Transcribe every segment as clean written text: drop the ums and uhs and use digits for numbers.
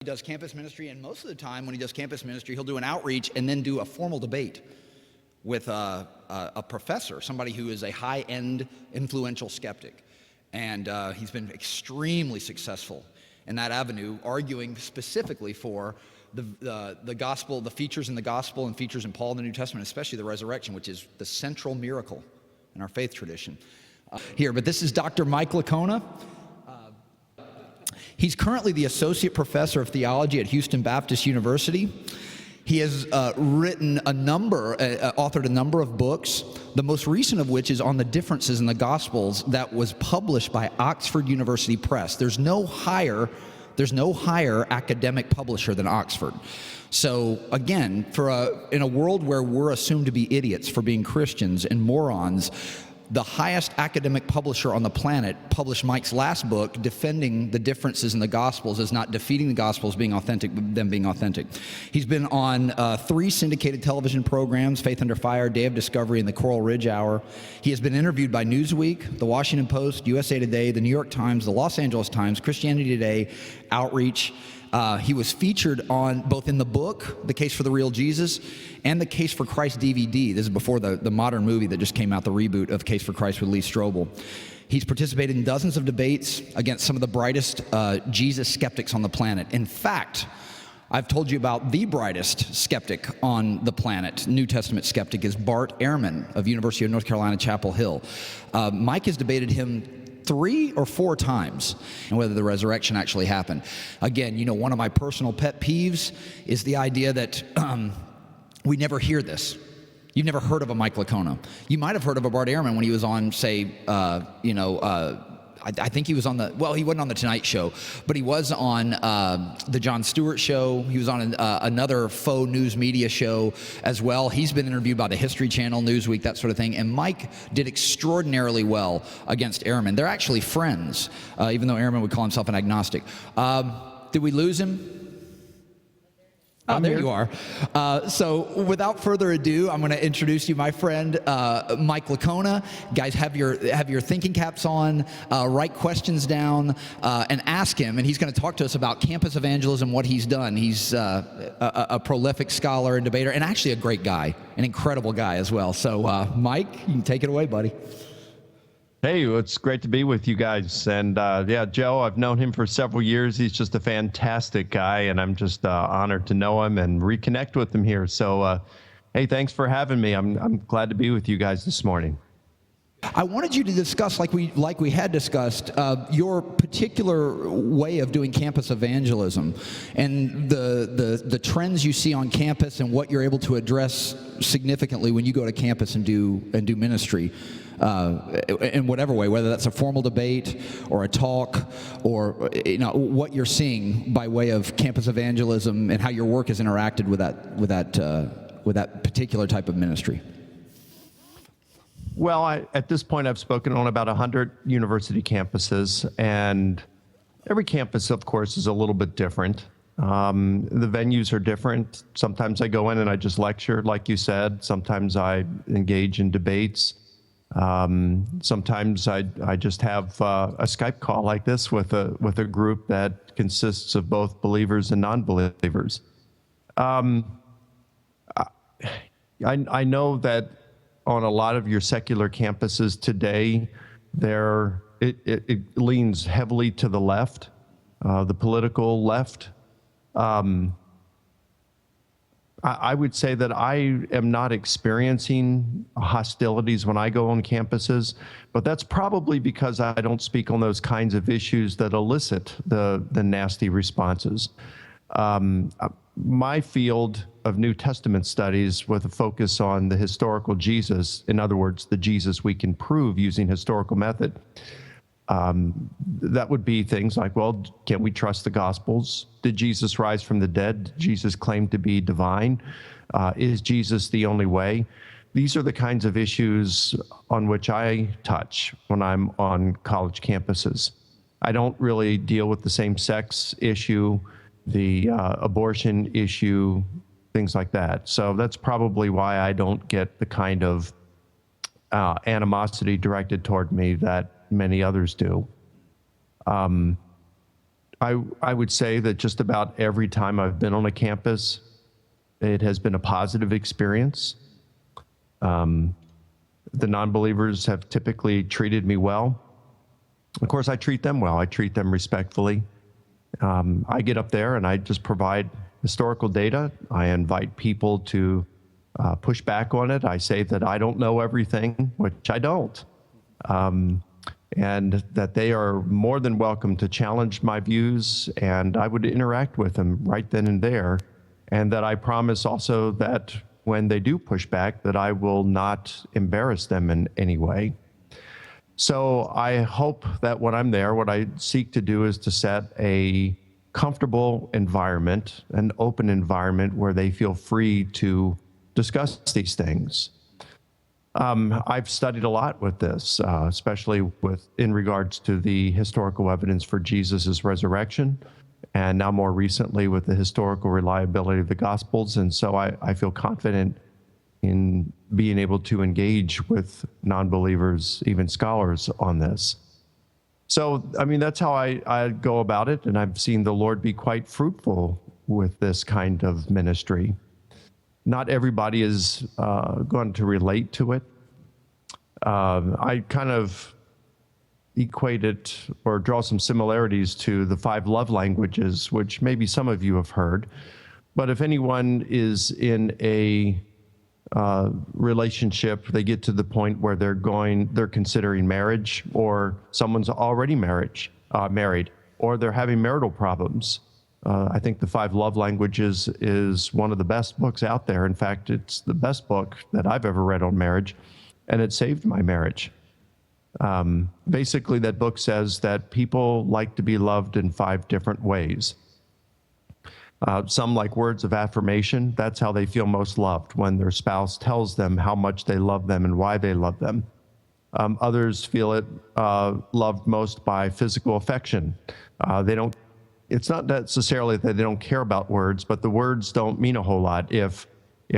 He does campus ministry, and most of the time when he does campus ministry, he'll do an outreach and then do a formal debate with a professor, somebody who is a high-end, influential skeptic. And he's been extremely successful in that avenue, arguing specifically for the gospel, the features in the gospel and features in Paul in the New Testament, especially the resurrection, which is the central miracle in our faith tradition. But this is Dr. Mike Licona. He's currently the Associate Professor of Theology at Houston Baptist University. He has authored a number of books, the most recent of which is on the differences in the Gospels that was published by Oxford University Press. There's no higher academic publisher than Oxford. So again, in a world where we're assumed to be idiots for being Christians and morons, the highest academic publisher on the planet published Mike's last book defending the differences in the Gospels as not defeating the Gospels being authentic, but them being authentic. He's been on 3 syndicated television programs, Faith Under Fire, Day of Discovery, and the Coral Ridge Hour. He has been interviewed by Newsweek, The Washington Post, USA Today, The New York Times, The Los Angeles Times, Christianity Today, Outreach. He was featured on both in the book, The Case for the Real Jesus, and The Case for Christ DVD. This is before the modern movie that just came out, the reboot of Case for Christ with Lee Strobel. He's participated in dozens of debates against some of the brightest Jesus skeptics on the planet. In fact, I've told you about the brightest skeptic on the planet, New Testament skeptic, is Bart Ehrman of University of North Carolina, Chapel Hill. Mike has debated him 3 or 4 times, and whether the resurrection actually happened. Again, one of my personal pet peeves is the idea that we never hear this. You've never heard of a Mike Licona. You might have heard of a Bart Ehrman when he was on, say, I think he was on he wasn't on The Tonight Show, but he was on the Jon Stewart Show. He was on another faux news media show as well. He's been interviewed by the History Channel, Newsweek, that sort of thing. And Mike did extraordinarily well against Ehrman. They're actually friends, even though Ehrman would call himself an agnostic. Did we lose him? Oh, there you are. So without further ado, I'm going to introduce you, my friend, Mike Licona. Guys, have your thinking caps on, write questions down, and ask him. And he's going to talk to us about campus evangelism, what he's done. He's a prolific scholar and debater, and actually a great guy, an incredible guy as well. So, Mike, you can take it away, buddy. Hey, it's great to be with you guys. And Joe, I've known him for several years. He's just a fantastic guy, and I'm just honored to know him and reconnect with him here. So, hey, thanks for having me. I'm glad to be with you guys this morning. I wanted you to discuss, like we had discussed, your particular way of doing campus evangelism and the trends you see on campus and what you're able to address significantly when you go to campus and do ministry. In whatever way, whether that's a formal debate or a talk, or what you're seeing by way of campus evangelism and how your work has interacted with that particular type of ministry. Well, at this point, I've spoken on about 100 university campuses, and every campus, of course, is a little bit different. The venues are different. Sometimes I go in and I just lecture, like you said. Sometimes I engage in debates. Sometimes I just have a Skype call like this with a group that consists of both believers and non-believers. I know that on a lot of your secular campuses today, it leans heavily to the left, the political left. I would say that I am not experiencing hostilities when I go on campuses, but that's probably because I don't speak on those kinds of issues that elicit the nasty responses. My field of New Testament studies with a focus on the historical Jesus, in other words, the Jesus we can prove using historical method, that would be things like, well, can we trust the Gospels? Did Jesus rise from the dead? Did Jesus claim to be divine? Is Jesus the only way? These are the kinds of issues on which I touch when I'm on college campuses. I don't really deal with the same-sex issue, the abortion issue, things like that. So that's probably why I don't get the kind of animosity directed toward me that many others do. I would say that just about every time I've been on a campus, it has been a positive experience. The non-believers have typically treated me well. Of course, I treat them well. I treat them respectfully. I get up there and I just provide historical data. I invite people to push back on it. I say that I don't know everything, which I don't. And that they are more than welcome to challenge my views, and I would interact with them right then and there. And that I promise also that when they do push back, that I will not embarrass them in any way. So I hope that when I'm there, what I seek to do is to set a comfortable environment, an open environment where they feel free to discuss these things. I've studied a lot with this, especially in regards to the historical evidence for Jesus' resurrection, and now more recently with the historical reliability of the Gospels. And so I feel confident in being able to engage with non-believers, even scholars, on this. So, I mean, that's how I go about it, and I've seen the Lord be quite fruitful with this kind of ministry. Not everybody is going to relate to it. I kind of equate it or draw some similarities to the 5 love languages, which maybe some of you have heard. But if anyone is in a relationship, they get to the point where they're considering marriage, or someone's already married, or they're having marital problems. I think the 5 love languages is one of the best books out there. In fact, it's the best book that I've ever read on marriage, and it saved my marriage. Basically, that book says that people like to be loved in 5 different ways. Some like words of affirmation. That's how they feel most loved, when their spouse tells them how much they love them and why they love them. Others feel it loved most by physical affection. It's not necessarily that they don't care about words, but the words don't mean a whole lot if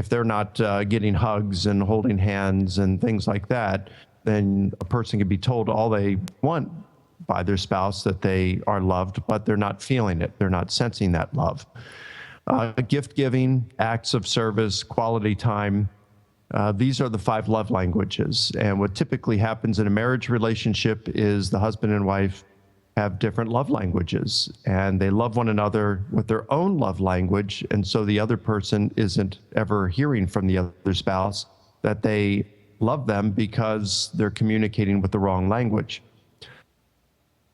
they're not getting hugs and holding hands and things like that. Then a person can be told all they want by their spouse that they are loved, but they're not feeling it. They're not sensing that love. Gift giving, acts of service, quality time. These are the 5 love languages. And what typically happens in a marriage relationship is the husband and wife have different love languages, and they love one another with their own love language. And so the other person isn't ever hearing from the other spouse that they love them because they're communicating with the wrong language.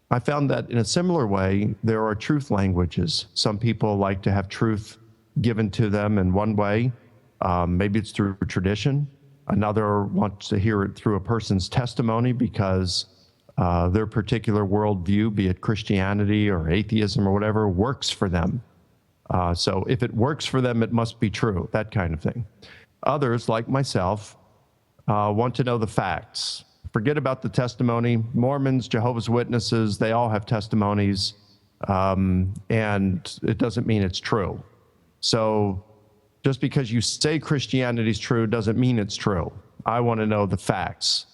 I found that in a similar way, there are truth languages. Some people like to have truth given to them in one way. Maybe it's through tradition. Another wants to hear it through a person's testimony because their particular worldview, be it Christianity or atheism or whatever, works for them. So if it works for them, it must be true, that kind of thing. Others, like myself, want to know the facts. Forget about the testimony. Mormons, Jehovah's Witnesses, they all have testimonies, and it doesn't mean it's true. So just because you say Christianity's true doesn't mean it's true. I want to know the facts.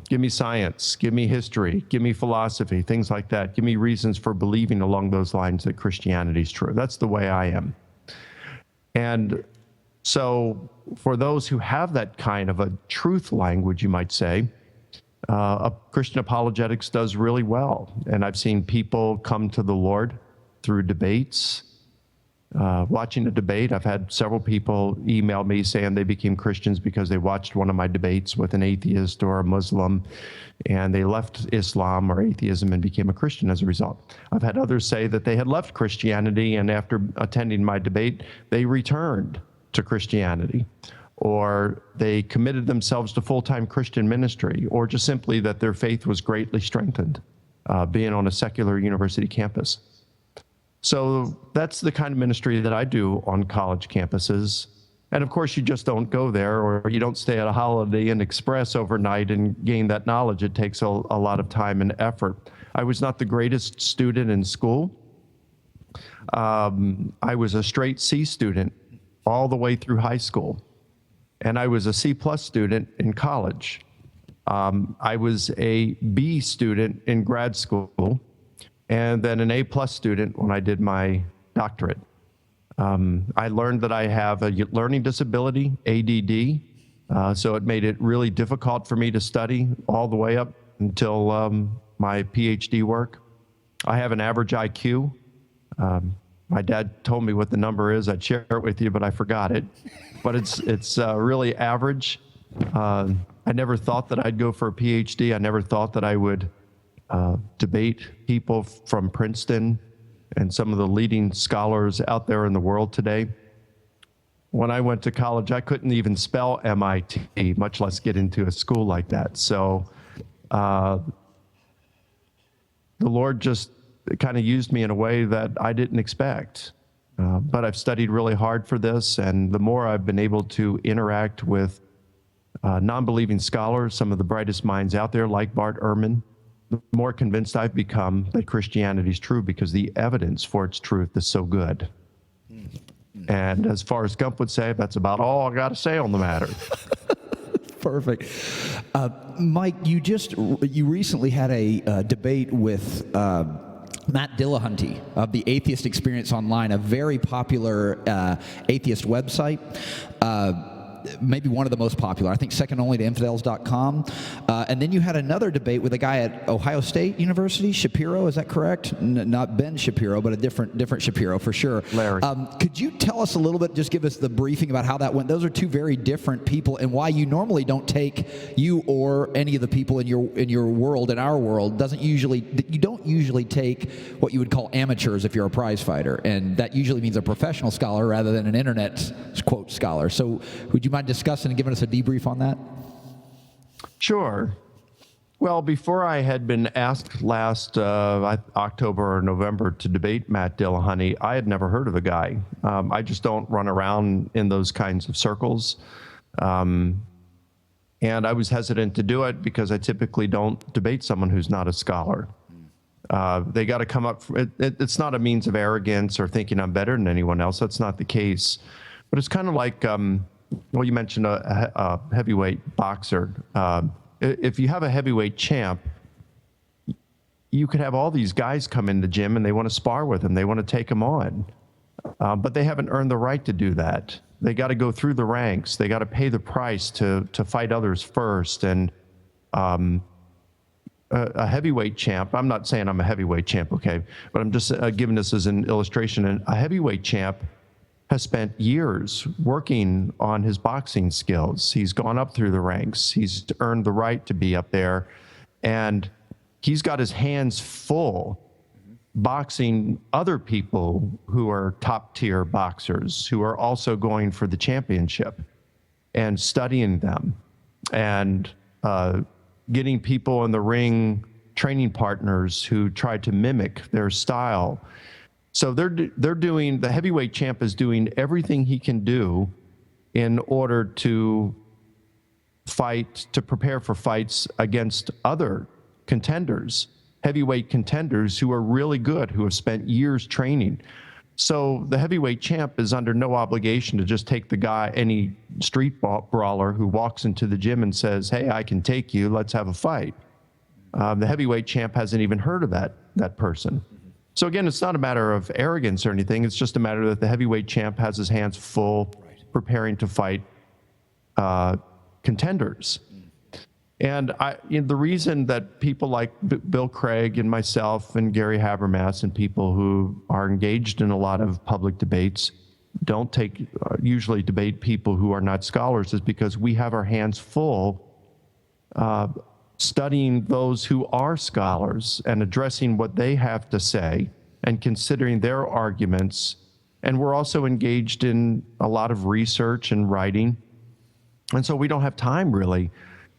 Give me science, give me history, give me philosophy, things like that. Give me reasons for believing along those lines that Christianity is true. That's the way I am. And so for those who have that kind of a truth language, you might say, Christian apologetics does really well. And I've seen people come to the Lord through debates. Watching a debate, I've had several people email me saying they became Christians because they watched one of my debates with an atheist or a Muslim, and they left Islam or atheism and became a Christian as a result. I've had others say that they had left Christianity, and after attending my debate, they returned to Christianity, or they committed themselves to full-time Christian ministry, or just simply that their faith was greatly strengthened being on a secular university campus. So that's the kind of ministry that I do on college campuses. And of course, you just don't go there, or you don't stay at a Holiday Inn Express overnight and gain that knowledge. It takes a lot of time and effort. I was not the greatest student in school. I was a straight C student all the way through high school. And I was a C+ student in college. I was a B student in grad school. and then an A+ student when I did my doctorate. I learned that I have a learning disability, ADD, so it made it really difficult for me to study all the way up until my PhD work. I have an average IQ. My dad told me what the number is. I'd share it with you, but I forgot it. But it's really average. I never thought that I'd go for a PhD. I never thought that I would debate people from Princeton and some of the leading scholars out there in the world today. When I went to college, I couldn't even spell MIT, much less get into a school like that. So the Lord just kind of used me in a way that I didn't expect. But I've studied really hard for this, and the more I've been able to interact with non-believing scholars, some of the brightest minds out there, like Bart Ehrman, the more convinced I've become that Christianity is true because the evidence for its truth is so good. And as Forrest Gump would say, that's about all I got to say on the matter. Perfect. Mike, you recently had a debate with Matt Dillahunty of the Atheist Experience Online, a very popular atheist website. Maybe one of the most popular, I think second only to infidels.com. And then you had another debate with a guy at Ohio State University, Shapiro, is that correct? Not Ben Shapiro, but a different Shapiro for sure. Larry. Could you tell us a little bit, just give us the briefing about how that went? Those are two very different people, and why you normally don't take, you or any of the people in your world, in our world, you don't usually take what you would call amateurs if you're a prize fighter, and that usually means a professional scholar rather than an internet quote scholar. So would you mind discussing and giving us a debrief on that? Sure. Well, before I had been asked last October or November to debate Matt Dillahunty, I had never heard of the guy. I just don't run around in those kinds of circles. And I was hesitant to do it because I typically don't debate someone who's not a scholar. They got to come up, it's not a means of arrogance or thinking I'm better than anyone else. That's not the case. But it's kind of like, well, you mentioned a heavyweight boxer. If you have a heavyweight champ, you could have all these guys come in the gym and they want to spar with him. They want to take him on. But they haven't earned the right to do that. They got to go through the ranks. They got to pay the price to fight others first. And a heavyweight champ, I'm not saying I'm a heavyweight champ, okay, but I'm just giving this as an illustration. And a heavyweight champ has spent years working on his boxing skills. He's gone up through the ranks. He's earned the right to be up there. And he's got his hands full boxing other people who are top tier boxers, who are also going for the championship, and studying them and getting people in the ring, training partners who try to mimic their style. So they're doing, the heavyweight champ is doing everything he can do in order to fight, to prepare for fights against other contenders, heavyweight contenders who are really good, who have spent years training. So the heavyweight champ is under no obligation to just take the guy, any street brawler who walks into the gym and says, hey, I can take you, let's have a fight. The heavyweight champ hasn't even heard of that person. So again, it's not a matter of arrogance or anything. It's just a matter that the heavyweight champ has his hands full, preparing to fight contenders. And the reason that people like Bill Craig and myself and Gary Habermas and people who are engaged in a lot of public debates don't usually debate people who are not scholars is because we have our hands full studying those who are scholars and addressing what they have to say and considering their arguments. And we're also engaged in a lot of research and writing. And so we don't have time, really.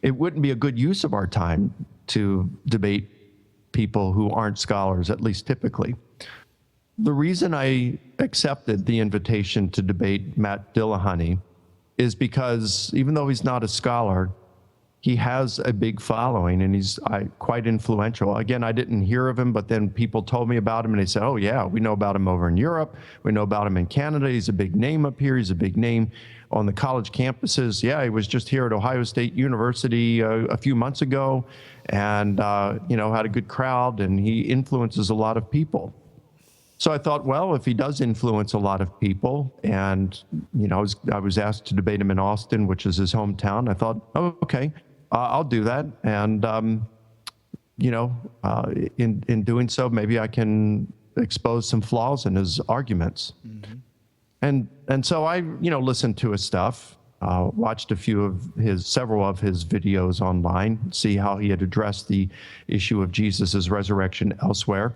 It wouldn't be a good use of our time to debate people who aren't scholars, at least typically. The reason I accepted the invitation to debate Matt Dillahunty is because even though he's not a scholar, he has a big following, and he's quite influential. Again, I didn't hear of him, but then people told me about him, and they said, oh yeah, we know about him over in Europe. We know about him in Canada. He's a big name up here. He's a big name on the college campuses. Yeah, he was just here at Ohio State University a few months ago, and had a good crowd, and he influences a lot of people. So I thought, well, if he does influence a lot of people, and I was asked to debate him in Austin, which is his hometown, I thought, oh, okay, I'll do that. And in doing so, maybe I can expose some flaws in his arguments. Mm-hmm. And so I listened to his stuff, watched several of his videos online, see how he had addressed the issue of Jesus's resurrection elsewhere.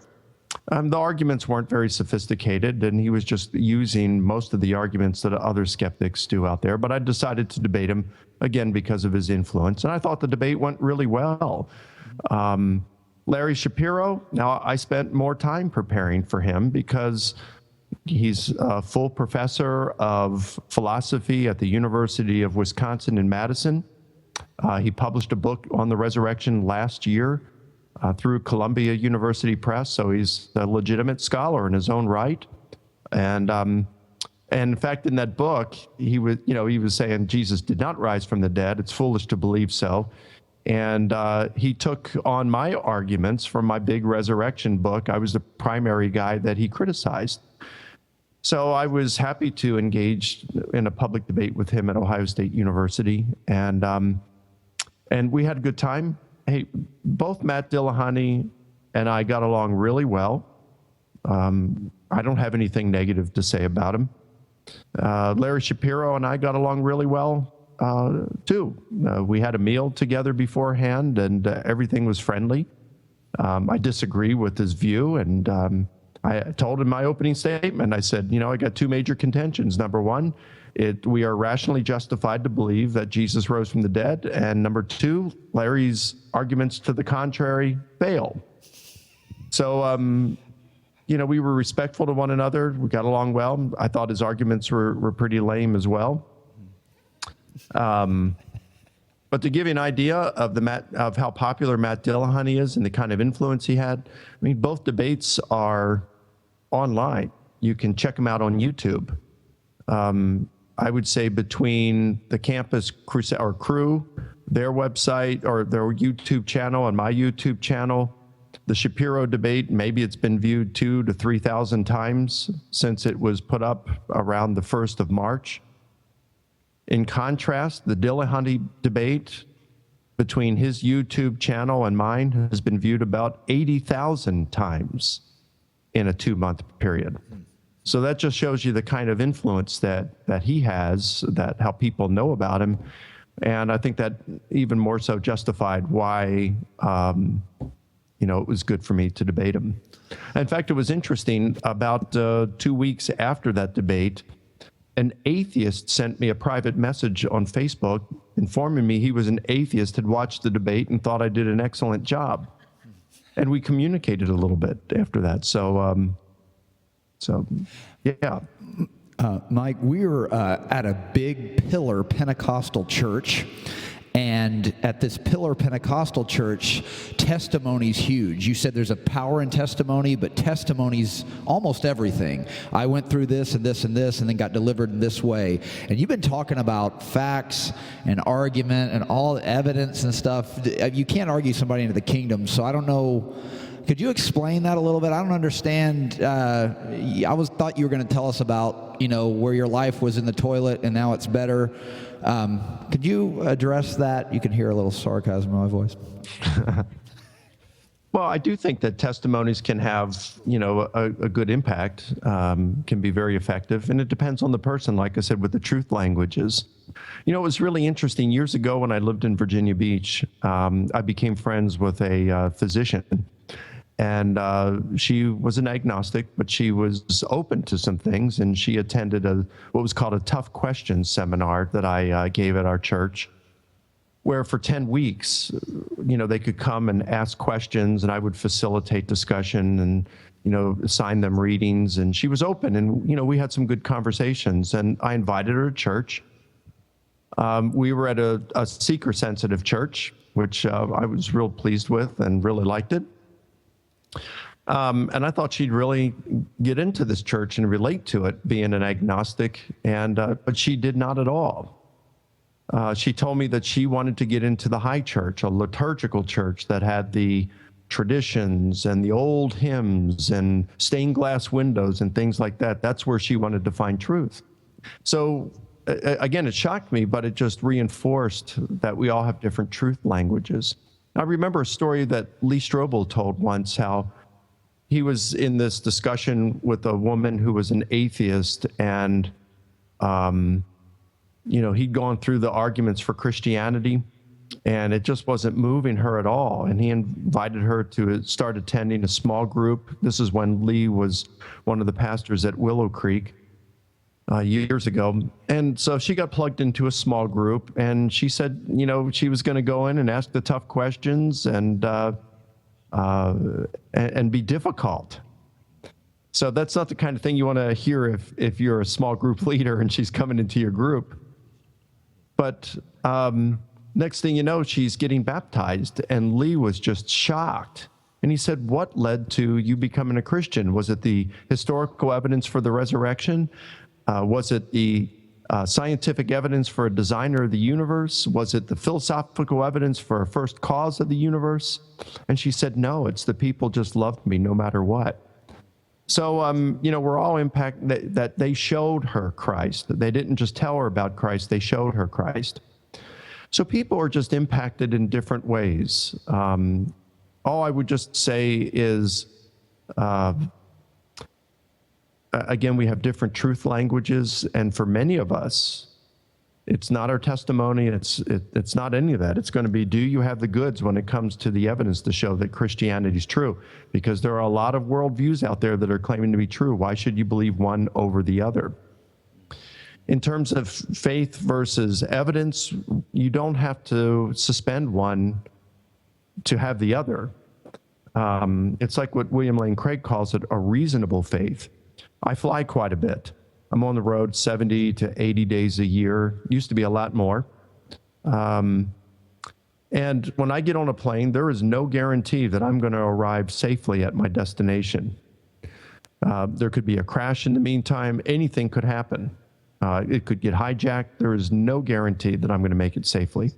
The arguments weren't very sophisticated, and he was just using most of the arguments that other skeptics do out there. But I decided to debate him, again, because of his influence. And I thought the debate went really well. Larry Shapiro, now I spent more time preparing for him because he's a full professor of philosophy at the University of Wisconsin in Madison. He published a book on the resurrection last year through Columbia University Press, so he's a legitimate scholar in his own right. And in fact, in that book, he was saying Jesus did not rise from the dead. It's foolish to believe so. And he took on my arguments from my big resurrection book. I was the primary guy that he criticized. So I was happy to engage in a public debate with him at Ohio State University, and we had a good time. Hey, both Matt Dillahunty and I got along really well. I don't have anything negative to say about him. Larry Shapiro and I got along really well, too. We had a meal together beforehand, and everything was friendly. I disagree with his view, and I told him my opening statement. I said, I got two major contentions. Number one, we are rationally justified to believe that Jesus rose from the dead. And number two, Larry's arguments to the contrary fail. So, we were respectful to one another. We got along well. I thought his arguments were pretty lame as well. But to give you an idea of how popular Matt Dillahunty is and the kind of influence he had, both debates are online. You can check them out on YouTube. I would say between the Campus Crew, their website or their YouTube channel and my YouTube channel, the Shapiro debate, maybe it's been viewed 2,000 to 3,000 times since it was put up around the 1st of March. In contrast, the Dillahunty debate between his YouTube channel and mine has been viewed about 80,000 times in a 2-month period. So that just shows you the kind of influence that he has, that how people know about him. And I think that even more so justified why, it was good for me to debate him. In fact, it was interesting, about 2 weeks after that debate, an atheist sent me a private message on Facebook informing me he was an atheist, had watched the debate and thought I did an excellent job. And we communicated a little bit after that. So yeah. Mike, we were at a big Pillar Pentecostal church, and at this Pillar Pentecostal church, testimony's huge. You said there's a power in testimony, but testimony's almost everything. I went through this and this and this, and then got delivered in this way. And you've been talking about facts and argument and all the evidence and stuff. You can't argue somebody into the kingdom, so I don't know. Could you explain that a little bit? I don't understand. Thought you were going to tell us about, where your life was in the toilet and now it's better. Could you address that? You can hear a little sarcasm in my voice. Well, I do think that testimonies can have, a good impact, can be very effective, and it depends on the person, like I said, with the truth languages. It was really interesting. Years ago when I lived in Virginia Beach, I became friends with a physician. And she was an agnostic, but she was open to some things, and she attended what was called a tough questions seminar that I gave at our church, where for 10 weeks, they could come and ask questions, and I would facilitate discussion and, assign them readings. And she was open, and, we had some good conversations, and I invited her to church. We were at a seeker-sensitive church, which I was real pleased with and really liked it. And I thought she'd really get into this church and relate to it, being an agnostic, but she did not at all. She told me that she wanted to get into the high church, a liturgical church that had the traditions and the old hymns and stained glass windows and things like that. That's where she wanted to find truth. So again, it shocked me, but it just reinforced that we all have different truth languages. I remember a story that Lee Strobel told once, how he was in this discussion with a woman who was an atheist, and he'd gone through the arguments for Christianity, and it just wasn't moving her at all. And he invited her to start attending a small group. This is when Lee was one of the pastors at Willow Creek years ago. And so she got plugged into a small group, and she said, she was going to go in and ask the tough questions and be difficult. So that's not the kind of thing you want to hear if you're a small group leader and she's coming into your group. But next thing you know, she's getting baptized, and Lee was just shocked. And he said, "What led to you becoming a Christian? Was it the historical evidence for the resurrection? Was it the scientific evidence for a designer of the universe? Was it the philosophical evidence for a first cause of the universe?" And she said, "No, it's the people just loved me no matter what." So, we're all impacted that they showed her Christ. They didn't just tell her about Christ, they showed her Christ. So people are just impacted in different ways. All I would just say is, again, we have different truth languages, and for many of us, it's not our testimony, it's not any of that. It's going to be, do you have the goods when it comes to the evidence to show that Christianity is true? Because there are a lot of worldviews out there that are claiming to be true. Why should you believe one over the other? In terms of faith versus evidence, you don't have to suspend one to have the other. It's like what William Lane Craig calls it, a reasonable faith. I fly quite a bit. I'm on the road 70 to 80 days a year. Used to be a lot more. And when I get on a plane, there is no guarantee that I'm going to arrive safely at my destination. There could be a crash in the meantime. Anything could happen. It could get hijacked. There is no guarantee that I'm going to make it safely.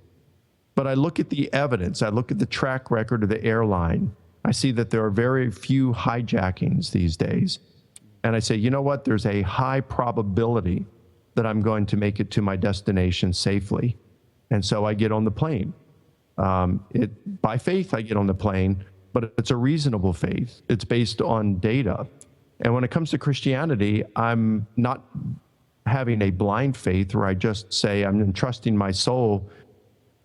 But I look at the evidence. I look at the track record of the airline. I see that there are very few hijackings these days. And I say, you know what? There's a high probability that I'm going to make it to my destination safely. And so I get on the plane. By faith, I get on the plane, but it's a reasonable faith. It's based on data. And when it comes to Christianity, I'm not having a blind faith where I just say I'm entrusting my soul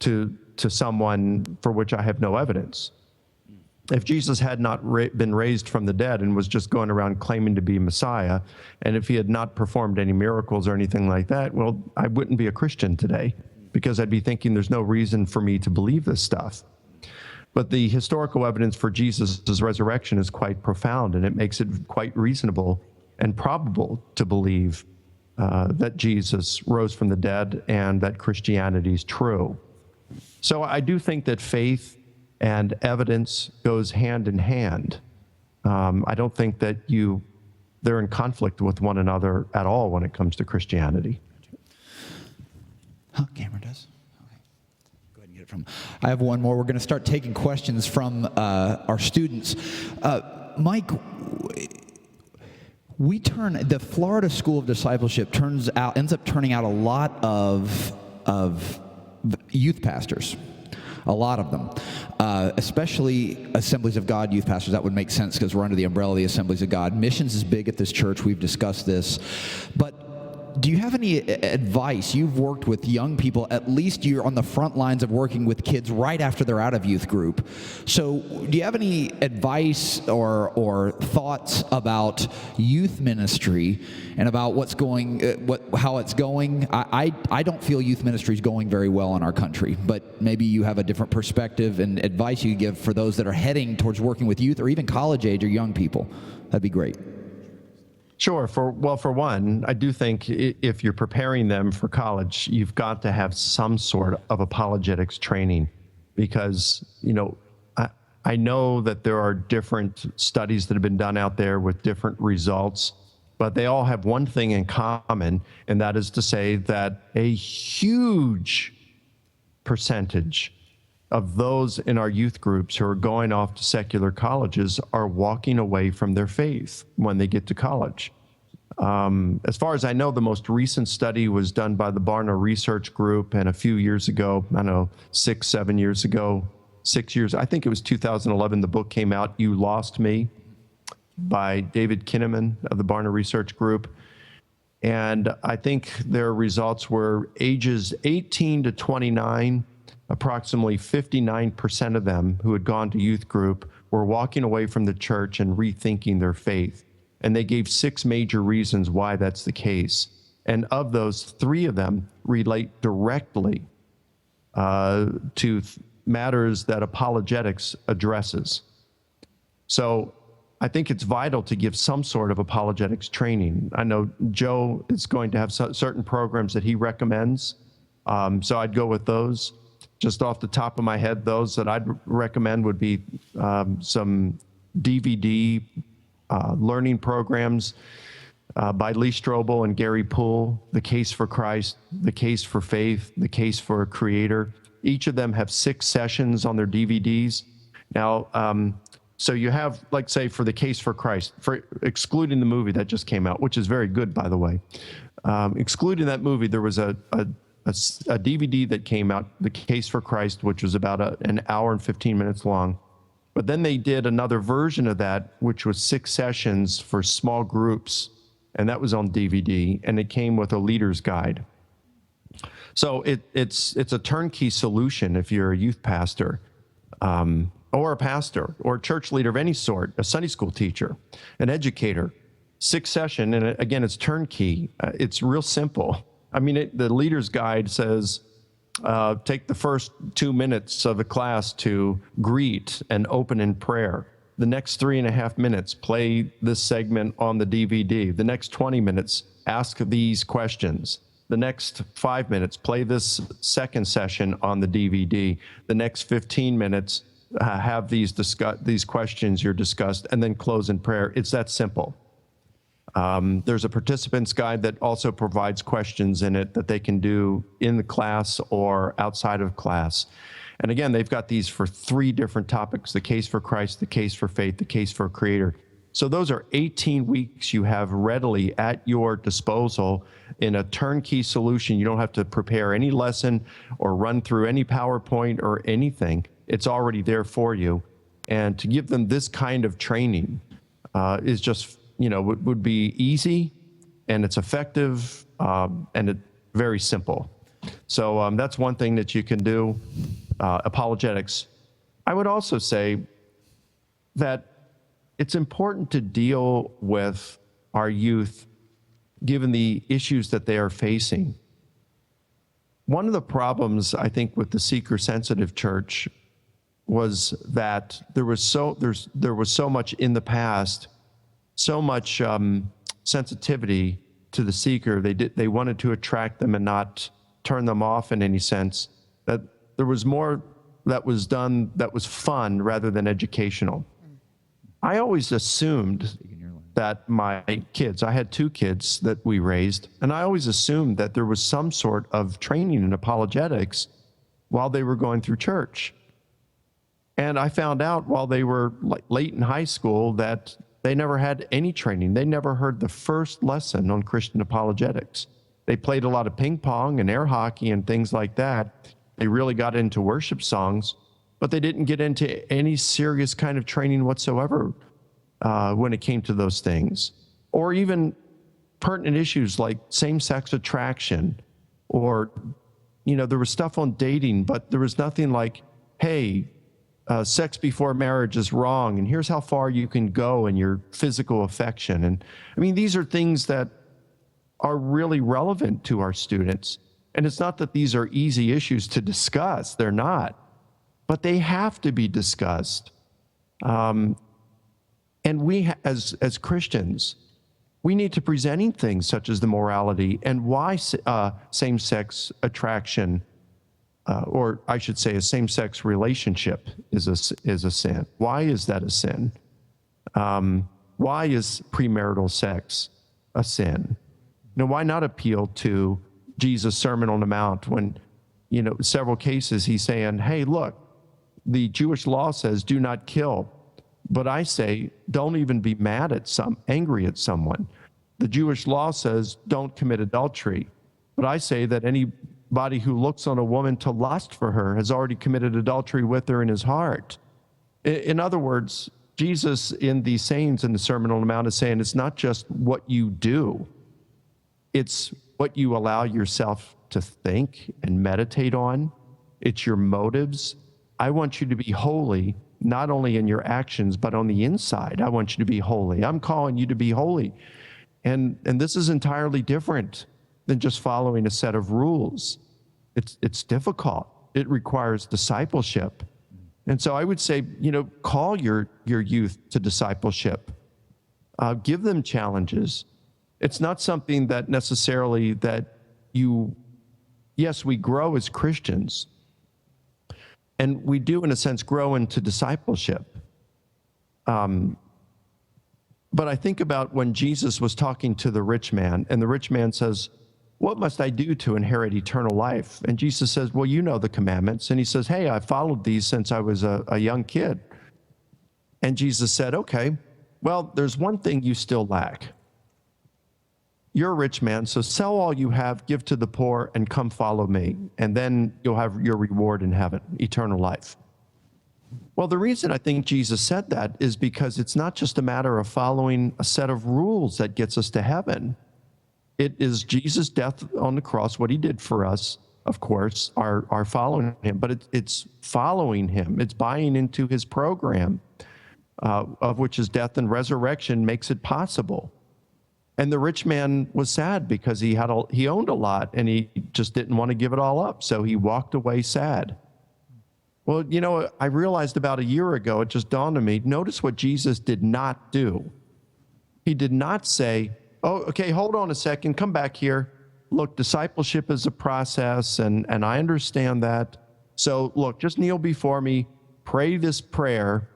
to someone for which I have no evidence. If Jesus had not been raised from the dead and was just going around claiming to be Messiah, and if he had not performed any miracles or anything like that, well, I wouldn't be a Christian today, because I'd be thinking there's no reason for me to believe this stuff. But the historical evidence for Jesus' resurrection is quite profound, and it makes it quite reasonable and probable to believe that Jesus rose from the dead and that Christianity is true. So I do think that faith and evidence goes hand in hand. I don't think that they're in conflict with one another at all when it comes to Christianity. Cameron does? Okay. Go ahead and get it from. I have one more. We're going to start taking questions from our students. Mike, the Florida School of Discipleship ends up turning out a lot of youth pastors. A lot of them, especially Assemblies of God youth pastors. That would make sense because we're under the umbrella of the Assemblies of God. Missions is big at this church. We've discussed this. But do you have any advice? You've worked with young people. At least you're on the front lines of working with kids right after they're out of youth group. So do you have any advice or thoughts about youth ministry and about how it's going? I don't feel youth ministry is going very well in our country, but maybe you have a different perspective and advice you could give for those that are heading towards working with youth or even college age or young people. That'd be great. Sure. For one, I do think if you're preparing them for college, you've got to have some sort of apologetics training, because, I know that there are different studies that have been done out there with different results, but they all have one thing in common, and that is to say that a huge percentage of those in our youth groups who are going off to secular colleges are walking away from their faith when they get to college. As far as I know, the most recent study was done by the Barna Research Group, and a few years ago, I don't know, 7 years ago, 6 years, I think it was 2011, the book came out, You Lost Me, by David Kinnaman of the Barna Research Group. And I think their results were ages 18 to 29, approximately 59% of them who had gone to youth group were walking away from the church and rethinking their faith. And they gave 6 major reasons why that's the case. And of those, 3 of them relate directly to matters that apologetics addresses. So I think it's vital to give some sort of apologetics training. I know Joe is going to have certain programs that he recommends, so I'd go with those. Just off the top of my head, those that I'd recommend would be some DVD learning programs by Lee Strobel and Gary Poole, The Case for Christ, The Case for Faith, The Case for a Creator. Each of them have 6 sessions on their DVDs. Now, so you have, like, say, for The Case for Christ, for excluding the movie that just came out, which is very good, by the way. Excluding that movie, there was a DVD that came out, The Case for Christ, which was about an hour and 15 minutes long. But then they did another version of that, which was 6 sessions for small groups, and that was on DVD, and it came with a leader's guide. So it's a turnkey solution if you're a youth pastor, or a pastor, or a church leader of any sort, a Sunday school teacher, an educator. 6 session, and again, it's turnkey. It's real simple. I mean, the leader's guide says, take the first 2 minutes of the class to greet and open in prayer. The next 3.5 minutes, play this segment on the DVD. The next 20 minutes, ask these questions. The next 5 minutes, play this second session on the DVD. The next 15 minutes, have these questions you're discussed, and then close in prayer. It's that simple. There's a participant's guide that also provides questions in it that they can do in the class or outside of class. And again, they've got these for 3 different topics: the case for Christ, the case for faith, the case for a creator. So those are 18 weeks you have readily at your disposal in a turnkey solution. You don't have to prepare any lesson or run through any PowerPoint or anything. It's already there for you. And to give them this kind of training is just, would be easy, and it's effective, and it's very simple. So that's one thing that you can do, apologetics. I would also say that it's important to deal with our youth given the issues that they are facing. One of the problems, I think, with the seeker-sensitive church was that there was so much in the past, so much sensitivity to the seeker. They wanted to attract them and not turn them off in any sense, that there was more that was done that was fun rather than educational. I always assumed that my kids, I had 2 kids that we raised, and I always assumed that there was some sort of training in apologetics while they were going through church. And I found out while they were late in high school that they never had any training. They never heard the first lesson on Christian apologetics. They played a lot of ping pong and air hockey and things like that. They really got into worship songs, but they didn't get into any serious kind of training whatsoever when it came to those things. Or even pertinent issues like same-sex attraction, or, there was stuff on dating, but there was nothing like, hey, sex before marriage is wrong, and here's how far you can go in your physical affection. And I mean, these are things that are really relevant to our students. And it's not that these are easy issues to discuss. They're not. But they have to be discussed. And we, as Christians, we need to presenting things such as the morality and why same-sex attraction, or I should say a same-sex relationship is a sin. Why is that a sin? Why is premarital sex a sin? Now, why not appeal to Jesus' Sermon on the Mount when, several cases he's saying, hey, look, the Jewish law says do not kill. But I say, don't even be angry at someone. The Jewish law says don't commit adultery. But I say that anybody who looks on a woman to lust for her has already committed adultery with her in his heart. In other words, Jesus in these sayings in the Sermon on the Mount is saying it's not just what you do, it's what you allow yourself to think and meditate on. It's your motives. I want you to be holy, not only in your actions, but on the inside. I want you to be holy. I'm calling you to be holy. And this is entirely different than just following a set of rules. It's difficult. It requires discipleship. And so I would say, call your youth to discipleship. Give them challenges. It's not something that necessarily that yes, we grow as Christians. And we do, in a sense, grow into discipleship. But I think about when Jesus was talking to the rich man, and the rich man says, what must I do to inherit eternal life? And Jesus says, well, you know the commandments. And he says, hey, I followed these since I was a young kid. And Jesus said, okay, well, there's one thing you still lack. You're a rich man, so sell all you have, give to the poor, and come follow me. And then you'll have your reward in heaven, eternal life. Well, the reason I think Jesus said that is because it's not just a matter of following a set of rules that gets us to heaven. It is Jesus' death on the cross, what he did for us, of course, are following him. But it's following him. It's buying into his program, of which his death and resurrection makes it possible. And the rich man was sad because he owned a lot and he just didn't want to give it all up. So he walked away sad. Well, I realized about a year ago, it just dawned on me, notice what Jesus did not do. He did not say, oh, okay, hold on a second, come back here. Look, discipleship is a process and I understand that. So look, just kneel before me, pray this prayer,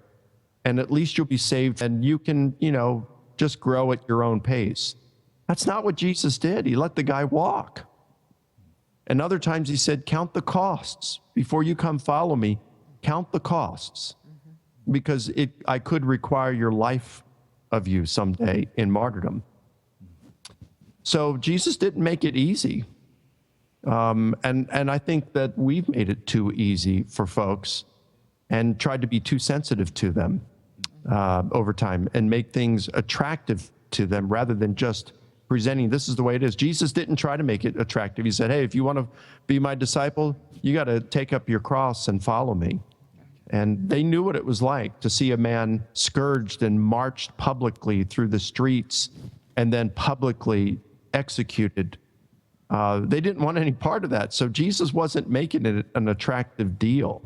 and at least you'll be saved and you can, just grow at your own pace. That's not what Jesus did. He let the guy walk. And other times he said, count the costs. Before you come follow me, count the costs. Because I could require your life of you someday in martyrdom. So Jesus didn't make it easy. And I think that we've made it too easy for folks and tried to be too sensitive to them over time and make things attractive to them rather than just presenting this is the way it is. Jesus didn't try to make it attractive. He said, hey, if you want to be my disciple, you got to take up your cross and follow me. And they knew what it was like to see a man scourged and marched publicly through the streets and then publicly executed. They didn't want any part of that. So Jesus wasn't making it an attractive deal.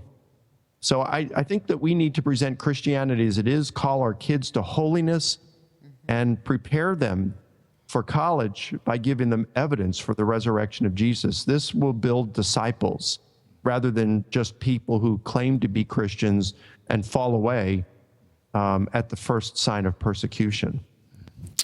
So I think that we need to present Christianity as it is, call our kids to holiness, and prepare them for college by giving them evidence for the resurrection of Jesus. This will build disciples rather than just people who claim to be Christians and fall away at the first sign of persecution.